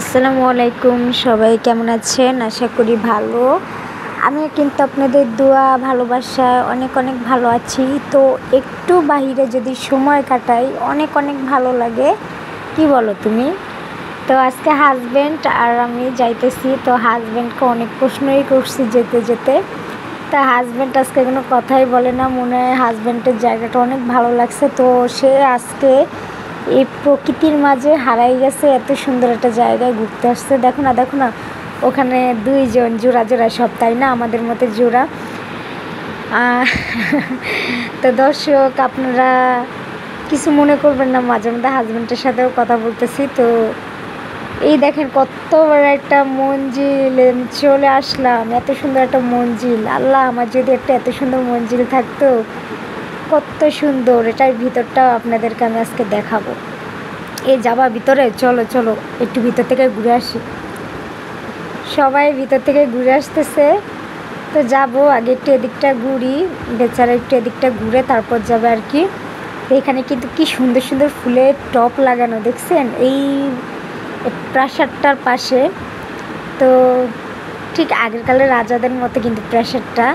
আসসালামু আলাইকুম, সবাই কেমন আছেন? আশা করি ভালো। আমি কিন্তু আপনাদের দোয়া ভালোবাসায় অনেক অনেক ভালো আছি। তো একটু বাহিরে যদি সময় কাটাই অনেক অনেক ভালো লাগে। কি বলো তুমি? তো আজকে হাজব্যান্ড আর আমি যাইতেছি। তো হাজব্যান্ডকে অনেক প্রশ্নই করছি যেতে যেতে। তা হাজব্যান্ড আজকে কোনো কথাই বলে না, মনে হয় হাজব্যান্ডের জায়গাটা অনেক ভালো লাগছে। তো সে আজকে এই প্রকৃতির মাঝে হারাই গেছে, এত সুন্দর একটা জায়গায় ঘুরতে আসছে। দেখো না ওখানে দুইজন জোড়া জোড়া সব, তাই না? আমাদের মতো জোড়া। তো দর্শক, আপনারা কিছু মনে করবেন না, মাঝে মধ্যে হাজব্যান্ডের সাথেও কথা বলতেছি। তো এই দেখেন কত বড় একটা মঞ্জিল, চলে আসলাম। এত সুন্দর একটা মঞ্জিল, আল্লাহ আমার যদি একটা এত সুন্দর মঞ্জিল থাকতো। কত সুন্দর, এটার ভিতরটাও আপনাদেরকে আমি আজকে দেখাবো। এই যাবা ভিতরে? চলো চলো একটু ভিতর থেকে ঘুরে আসি। সবাই ভিতর থেকে ঘুরে আসতেছে। তো যাবো, আগে একটু এদিকটা ঘুরি, বেচারা একটু এদিকটা ঘুরে তারপর যাবে আর কি। তো এখানে কিন্তু কি সুন্দর সুন্দর ফুলের টপ লাগানো, দেখছেন এই প্রাসাদটার পাশে। তো ঠিক আগেরকালের রাজাদের মতো কিন্তু প্রাসাদটা।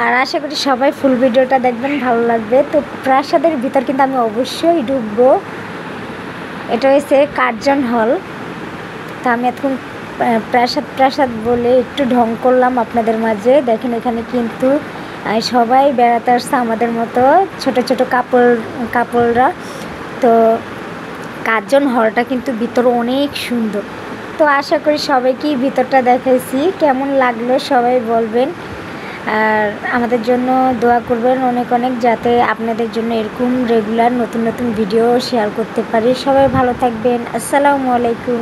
আর আশা করি সবাই ফুল ভিডিওটা দেখবেন, ভালো লাগবে। তো প্রাসাদের ভিতর কিন্তু আমি অবশ্যই ঢুকবো। এটা হয়েছে কার্জন হল। তা আমি এতক্ষণ প্রাসাদ বলে একটু ঢং করলাম আপনাদের মাঝে। দেখেন এখানে কিন্তু সবাই বেড়াতে আসছে আমাদের মতো, ছোট ছোট কাপড়রা। তো কার্জন হলটা কিন্তু ভিতর অনেক সুন্দর। তো আশা করি সবাইকেই ভিতরটা দেখাইছি, কেমন লাগলো সবাই বলবেন। আর আমাদের জন্য দোয়া করবেন অনেক অনেক, যাতে আপনাদের জন্য এরকম রেগুলার নতুন নতুন ভিডিও শেয়ার করতে পারি। সবাই ভালো থাকবেন। আসসালামু আলাইকুম।